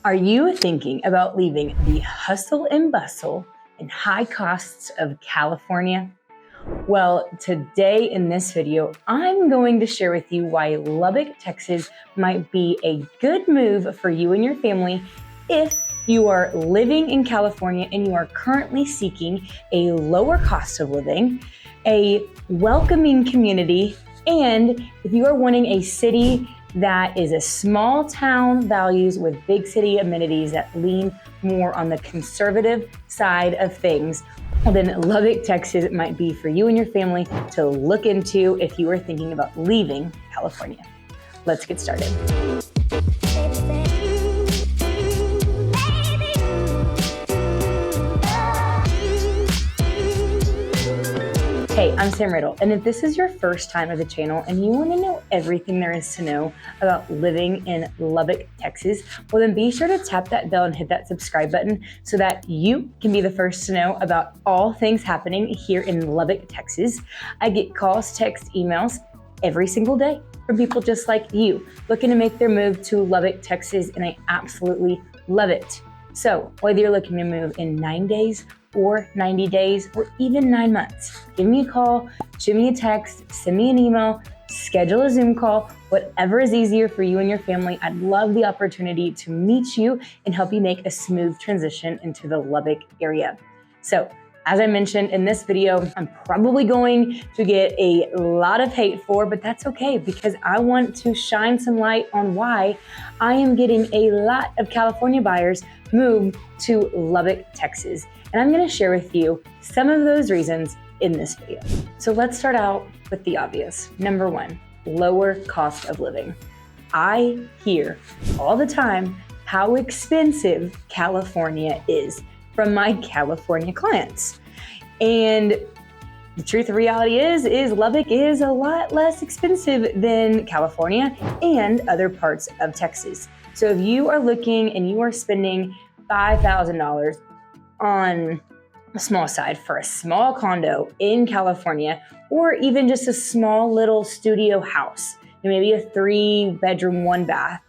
Are you thinking about leaving the hustle and bustle and high costs of California? Well, today in this video, I'm going to share with you why Lubbock, Texas might be a good move for you and your family if you are living in California and you are currently seeking a lower cost of living, a welcoming community, and if you are wanting a city that is a small town values with big city amenities that lean more on the conservative side of things, well, then Lubbock, Texas might be for you and your family to look into if you are thinking about leaving California. Let's get started. Hey, I'm Sam Riddle, and if this is your first time at the channel and you want to know everything there is to know about living in Lubbock, Texas, well then be sure to tap that bell and hit that subscribe button so that you can be the first to know about all things happening here in Lubbock, Texas. I get calls, texts, emails every single day from people just like you looking to make their move to Lubbock, Texas, and I absolutely love it. So whether you're looking to move in 9 days or 90 days, or even 9 months. Give me a call, shoot me a text, send me an email, schedule a Zoom call, whatever is easier for you and your family. I'd love the opportunity to meet you and help you make a smooth transition into the Lubbock area. So, as I mentioned in this video, I'm probably going to get a lot of hate for, but that's okay because I want to shine some light on why I am getting a lot of California buyers move to Lubbock, Texas. And I'm going to share with you some of those reasons in this video. So let's start out with the obvious. Number one, lower cost of living. I hear all the time how expensive California is from my California clients. And the truth of reality is Lubbock is a lot less expensive than California and other parts of Texas. So if you are looking and you are spending $5,000 on a small side for a small condo in California, or even just a small little studio house, maybe a 3-bedroom, 1 bath,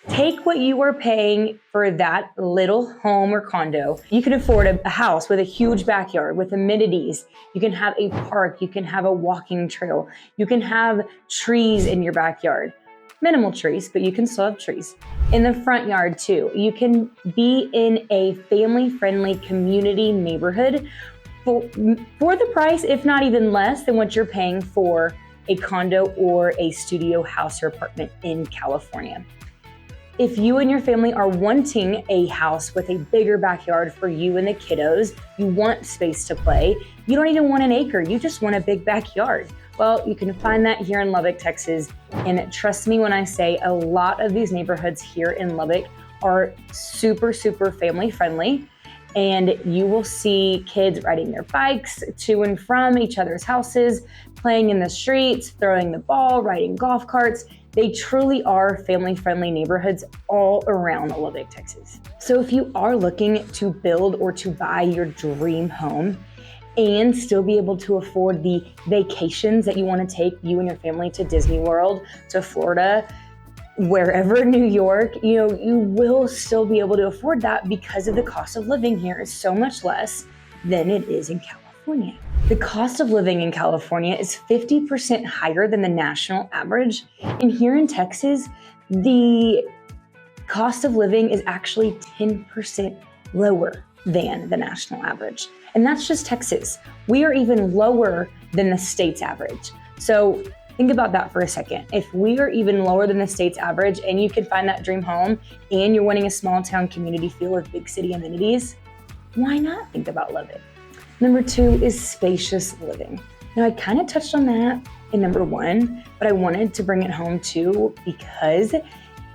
take what you are paying for that little home or condo. You can afford a house with a huge backyard with amenities. You can have a park, you can have a walking trail, you can have trees in your backyard. Minimal trees, but you can still have trees. In the front yard too. You can be in a family-friendly community neighborhood for the price, if not even less than what you're paying for a condo or a studio house or apartment in California. If you and your family are wanting a house with a bigger backyard for you and the kiddos, you want space to play, you don't even want an acre, you just want a big backyard. Well, you can find that here in Lubbock, Texas. And trust me when I say a lot of these neighborhoods here in Lubbock are super, super family friendly. And you will see kids riding their bikes to and from each other's houses, playing in the streets, throwing the ball, riding golf carts. They truly are family-friendly neighborhoods all around Lubbock, Texas. So if you are looking to build or to buy your dream home and still be able to afford the vacations that you want to take you and your family to Disney World, to Florida, wherever, New York, you will still be able to afford that because of the cost of living here is so much less than it is in California. The cost of living in California is 50% higher than the national average. And here in Texas, the cost of living is actually 10% lower than the national average. And that's just Texas. We are even lower than the state's average. So think about that for a second. If we are even lower than the state's average and you can find that dream home and you're wanting a small town community feel with big city amenities, why not think about Lubbock? Number two is spacious living. Now I kind of touched on that in number one, but I wanted to bring it home too because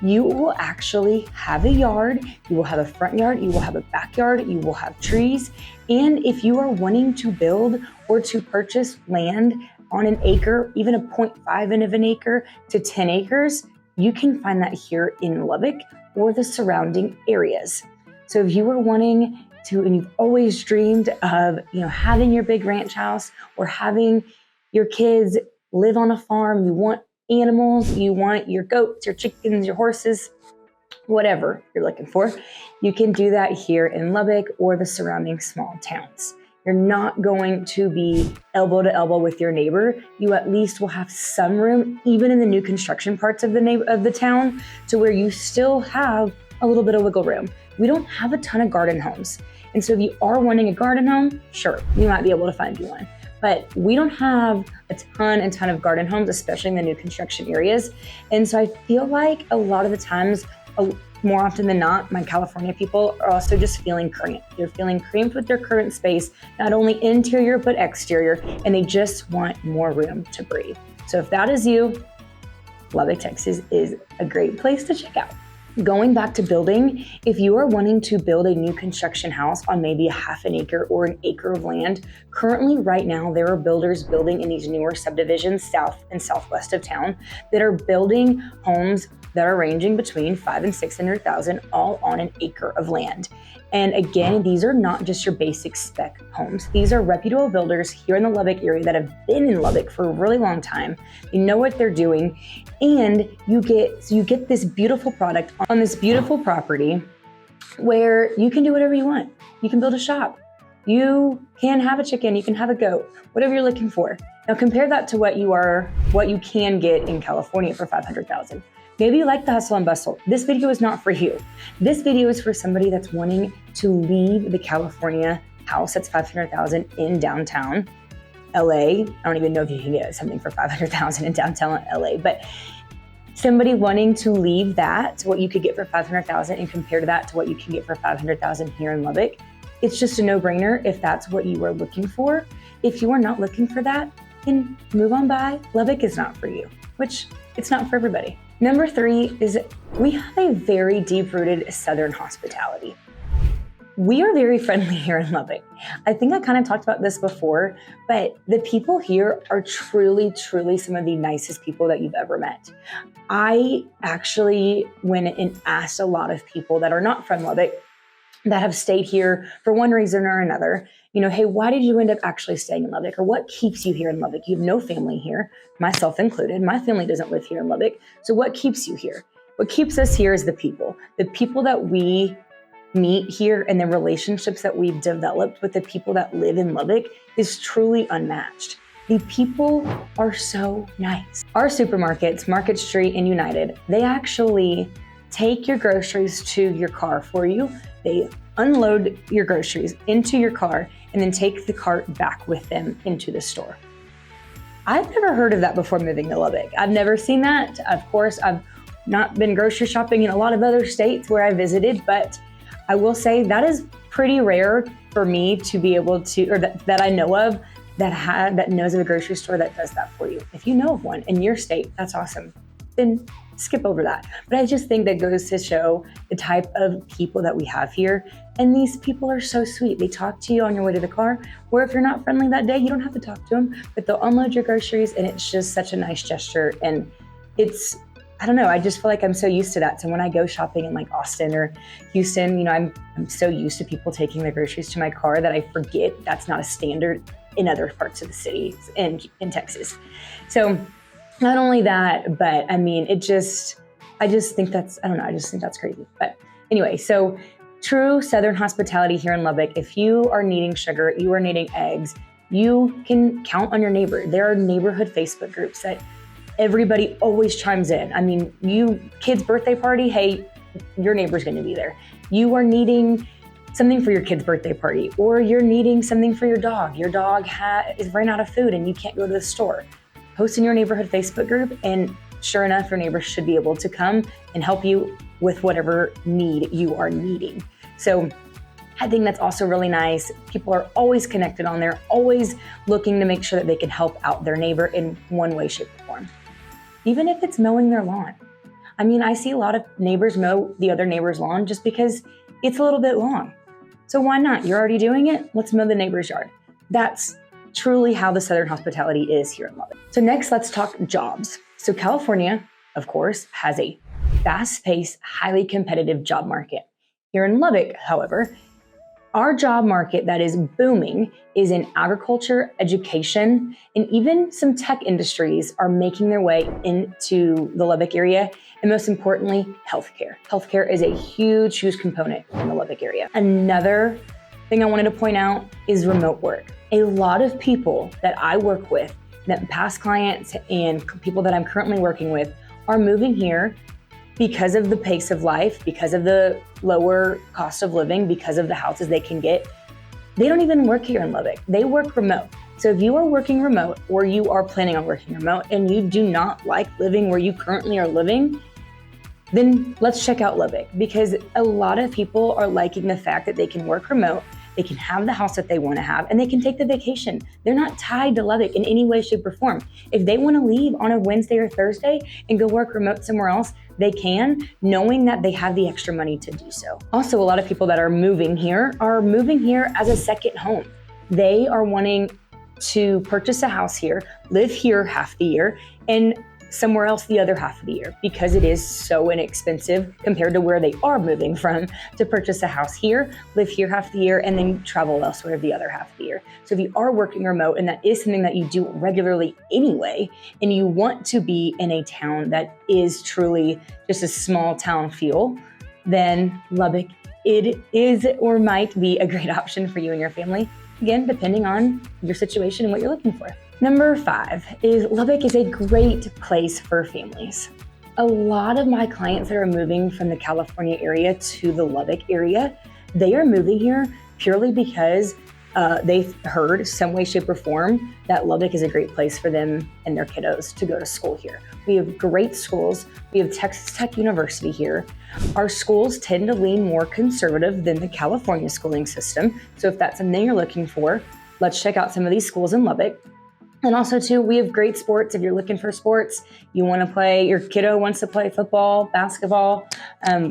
you will actually have a yard, you will have a front yard, you will have a backyard, you will have trees. And if you are wanting to build or to purchase land on an acre, even a 0.5 of an acre to 10 acres, you can find that here in Lubbock or the surrounding areas. So if you are wanting to, and you've always dreamed of, having your big ranch house or having your kids live on a farm, you want animals, you want your goats, your chickens, your horses, whatever you're looking for, you can do that here in Lubbock or the surrounding small towns. You're not going to be elbow to elbow with your neighbor. You at least will have some room, even in the new construction parts of the town, to where you still have a little bit of wiggle room. We don't have a ton of garden homes. And so if you are wanting a garden home, sure, we might be able to find you one. But we don't have a ton of garden homes, especially in the new construction areas. And so I feel like a lot of the times, more often than not, my California people are also just feeling cramped. They're feeling cramped with their current space, not only interior, but exterior, and they just want more room to breathe. So if that is you, Lubbock, Texas is a great place to check out. Going back to building, if you are wanting to build a new construction house on maybe a half an acre or an acre of land, currently right now there are builders building in these newer subdivisions south and southwest of town that are building homes that are ranging between 500,000 and 600,000, all on an acre of land. And again, these are not just your basic spec homes. These are reputable builders here in the Lubbock area that have been in Lubbock for a really long time. They know what they're doing, and you get this beautiful product on this beautiful property where you can do whatever you want. You can build a shop. You can have a chicken, you can have a goat, whatever you're looking for. Now compare that to what you can get in California for 500,000. Maybe you like the hustle and bustle. This video is not for you. This video is for somebody that's wanting to leave the California house that's 500,000 in downtown LA. I don't even know if you can get something for 500,000 in downtown LA, but somebody wanting to leave that, what you could get for 500,000, and compare that to what you can get for 500,000 here in Lubbock. It's just a no-brainer if that's what you are looking for. If you are not looking for that, then move on by. Lubbock is not for you, which it's not for everybody. Number 3 is we have a very deep-rooted Southern hospitality. We are very friendly here in Lubbock. I think I kind of talked about this before, but the people here are truly, truly some of the nicest people that you've ever met. I actually went and asked a lot of people that are not from Lubbock that have stayed here for one reason or another, hey, why did you end up actually staying in Lubbock? Or what keeps you here in Lubbock? You have no family here, myself included. My family doesn't live here in Lubbock. So what keeps you here? What keeps us here is the people that we meet here, and the relationships that we've developed with the people that live in Lubbock is truly unmatched. The people are so nice. Our supermarkets, Market Street and United, they actually take your groceries to your car for you. They unload your groceries into your car and then take the cart back with them into the store. I've never heard of that before moving to Lubbock. I've never seen that. Of course, I've not been grocery shopping in a lot of other states where I visited, but I will say that is pretty rare for me to be able to, or that I know of, that knows of a grocery store that does that for you. If you know of one in your state, that's awesome. Then skip over that. But I just think that goes to show the type of people that we have here. And these people are so sweet. They talk to you on your way to the car, or if you're not friendly that day, you don't have to talk to them, but they'll unload your groceries, and it's just such a nice gesture. And I don't know, I just feel like I'm so used to that. So when I go shopping in like Austin or Houston, I'm so used to people taking their groceries to my car that I forget that's not a standard in other parts of the city in Texas. So not only that, but I mean, I just think that's crazy. But anyway, so true Southern hospitality here in Lubbock. If you are needing sugar, you are needing eggs, you can count on your neighbor. There are neighborhood Facebook groups that everybody always chimes in. I mean, kid's birthday party, hey, your neighbor's gonna be there. You are needing something for your kid's birthday party, or you're needing something for your dog. Your dog is ran out of food and you can't go to the store. Post in your neighborhood Facebook group, and sure enough, your neighbors should be able to come and help you with whatever need you are needing. So I think that's also really nice. People are always connected on there, always looking to make sure that they can help out their neighbor in one way, shape, or form. Even if it's mowing their lawn. I mean, I see a lot of neighbors mow the other neighbor's lawn just because it's a little bit long. So why not? You're already doing it. Let's mow the neighbor's yard. That's truly how the Southern hospitality is here in Lubbock. So next, let's talk jobs. So California, of course, has a fast-paced, highly competitive job market. Here in Lubbock, however, Our job market that is booming is in agriculture, education, and even some tech industries are making their way into the Lubbock area. And most importantly, healthcare. Healthcare is a huge, huge component in the Lubbock area. Another thing I wanted to point out is remote work. A lot of people that I work with, that past clients and people that I'm currently working with, are moving here because of the pace of life, because of the lower cost of living, because of the houses they can get. They don't even work here in Lubbock. They work remote. So if you are working remote or you are planning on working remote and you do not like living where you currently are living, then let's check out Lubbock, because a lot of people are liking the fact that they can work remote, they can have the house that they want to have, and they can take the vacation. They're not tied to Lubbock in any way, shape, or form. If they want to leave on a Wednesday or Thursday and go work remote somewhere else, they can, knowing that they have the extra money to do so. Also, a lot of people that are moving here as a second home. They are wanting to purchase a house here, live here half the year, and somewhere else the other half of the year, because it is so inexpensive compared to where they are moving from to purchase a house here, live here half the year, and then travel elsewhere the other half of the year. So if you are working remote and that is something that you do regularly anyway, and you want to be in a town that is truly just a small town feel, then Lubbock, it is or might be a great option for you and your family. Again, depending on your situation and what you're looking for. Number 5 is Lubbock is a great place for families. A lot of my clients that are moving from the California area to the Lubbock area, they are moving here purely because they've heard some way, shape, or form that Lubbock is a great place for them and their kiddos to go to school here. We have great schools. We have Texas Tech University here. Our schools tend to lean more conservative than the California schooling system. So if that's something you're looking for, let's check out some of these schools in Lubbock. And also too, we have great sports. If you're looking for sports, you want to play, your kiddo wants to play football, basketball,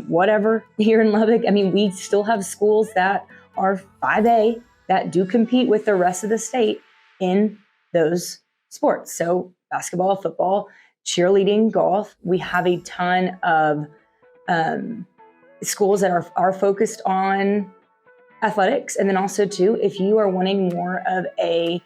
whatever here in Lubbock. I mean, we still have schools that are 5A that do compete with the rest of the state in those sports. So basketball, football, cheerleading, golf. We have a ton of schools that are focused on athletics. And then also too, if you are wanting more of a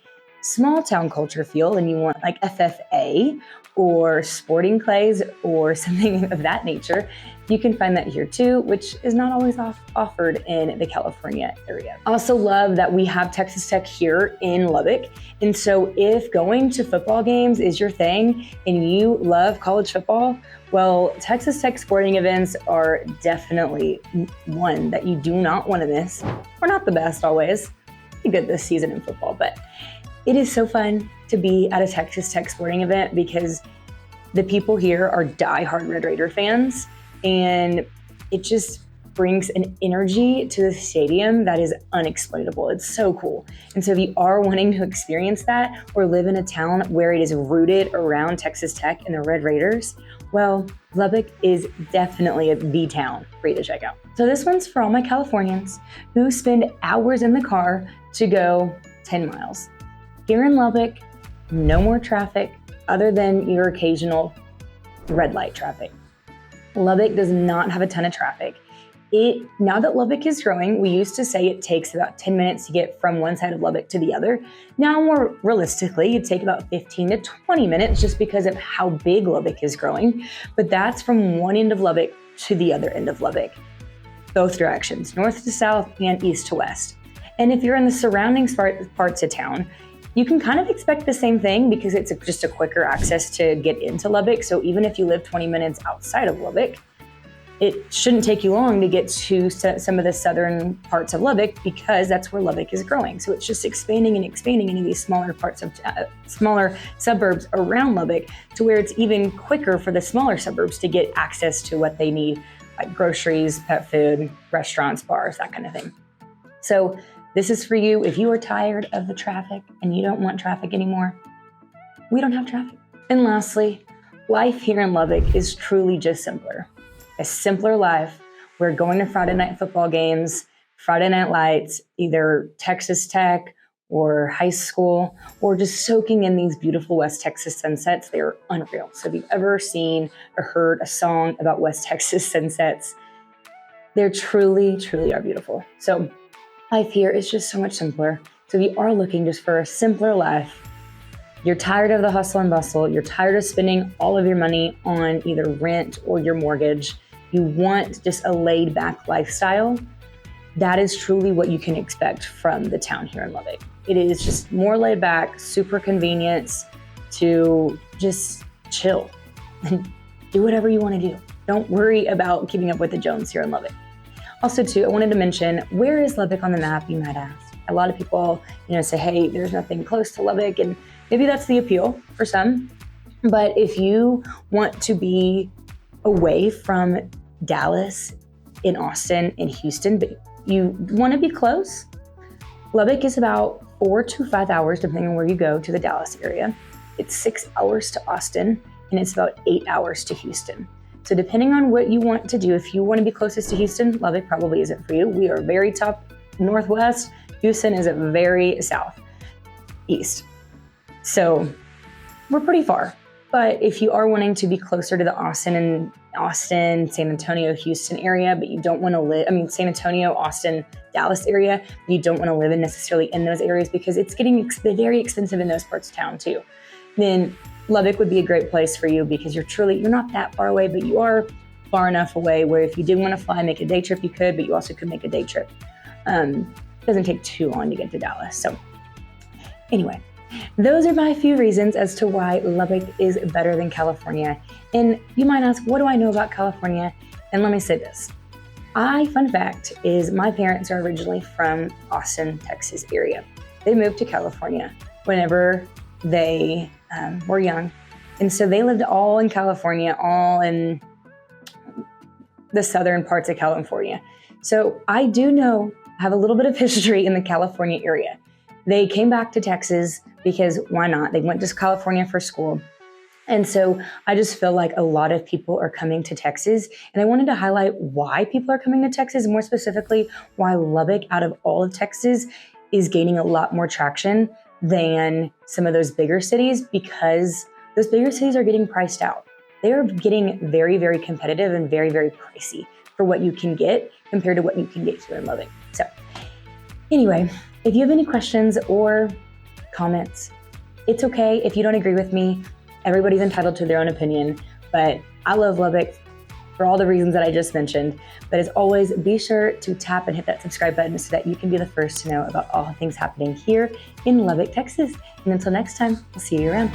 small town culture feel and you want like FFA or sporting clays or something of that nature, you can find that here too, which is not always offered in the California area. Also love that we have Texas Tech here in Lubbock. And so if going to football games is your thing and you love college football, well, Texas Tech sporting events are definitely one that you do not want to miss. We're not the best always. Pretty good this season in football, but it is so fun to be at a Texas Tech sporting event because the people here are diehard Red Raider fans, and it just brings an energy to the stadium that is unexplainable. It's so cool. And so if you are wanting to experience that or live in a town where it is rooted around Texas Tech and the Red Raiders, well, Lubbock is definitely the town for you to check out. So this one's for all my Californians who spend hours in the car to go 10 miles. Here in Lubbock, no more traffic other than your occasional red light traffic. Lubbock does not have a ton of traffic. Now that Lubbock is growing, we used to say it takes about 10 minutes to get from one side of Lubbock to the other. Now, more realistically, it'd take about 15 to 20 minutes just because of how big Lubbock is growing. But that's from one end of Lubbock to the other end of Lubbock. Both directions, north to south and east to west. And if you're in the surrounding parts of town, you can kind of expect the same thing because it's just a quicker access to get into Lubbock. So even if you live 20 minutes outside of Lubbock, it shouldn't take you long to get to some of the southern parts of Lubbock because that's where Lubbock is growing. So it's just expanding and expanding into these smaller parts of smaller suburbs around Lubbock to where it's even quicker for the smaller suburbs to get access to what they need, like groceries, pet food, restaurants, bars, that kind of thing. So this is for you if you are tired of the traffic and you don't want traffic anymore. We don't have traffic. And lastly, life here in Lubbock is truly just simpler. A simpler life. We're going to Friday night football games, Friday night lights, either Texas Tech or high school, or just soaking in these beautiful West Texas sunsets. They are unreal. So if you've ever seen or heard a song about West Texas sunsets, they're truly, truly are beautiful. So Life here is just so much simpler. So if you are looking just for a simpler life, you're tired of the hustle and bustle, you're tired of spending all of your money on either rent or your mortgage, you want just a laid back lifestyle, that is truly what you can expect from the town here in Lubbock. It is just more laid back, super convenient to just chill and do whatever you want to do. Don't worry about keeping up with the Jones here in Lubbock. Also too, I wanted to mention, where is Lubbock on the map, you might ask? A lot of people, say, hey, there's nothing close to Lubbock, and maybe that's the appeal for some. But if you want to be away from Dallas, in Austin, in Houston, but you want to be close, Lubbock is about 4 to 5 hours, depending on where you go, to the Dallas area. It's 6 hours to Austin, and it's about 8 hours to Houston. So depending on what you want to do, if you want to be closest to Houston, Lubbock probably isn't for you. We are very top northwest. Houston is very southeast. So we're pretty far. But if you are wanting to be closer to the Austin, San Antonio, Houston area, but you don't want to live, San Antonio, Austin, Dallas area, you don't want to live necessarily in those areas because it's getting very expensive in those parts of town too, then Lubbock would be a great place for you because you're not that far away, but you are far enough away where if you did want to fly, make a day trip, you could, but you also could make a day trip. It doesn't take too long to get to Dallas. So anyway, those are my few reasons as to why Lubbock is better than California. And you might ask, what do I know about California? And let me say this. Fun fact is my parents are originally from Austin, Texas area. They moved to California whenever they were young. And so they lived all in California, all in the southern parts of California. So I do have a little bit of history in the California area. They came back to Texas because why not? They went to California for school. And so I just feel like a lot of people are coming to Texas. And I wanted to highlight why people are coming to Texas, more specifically, why Lubbock out of all of Texas is gaining a lot more traction than some of those bigger cities, because those bigger cities are getting priced out. They are getting very, very competitive and very, very pricey for what you can get compared to what you can get here in Lubbock. So anyway, if you have any questions or comments, it's okay if you don't agree with me. Everybody's entitled to their own opinion, but I love Lubbock for all the reasons that I just mentioned. But as always, be sure to tap and hit that subscribe button so that you can be the first to know about all things happening here in Lubbock, Texas. And until next time, I'll see you around.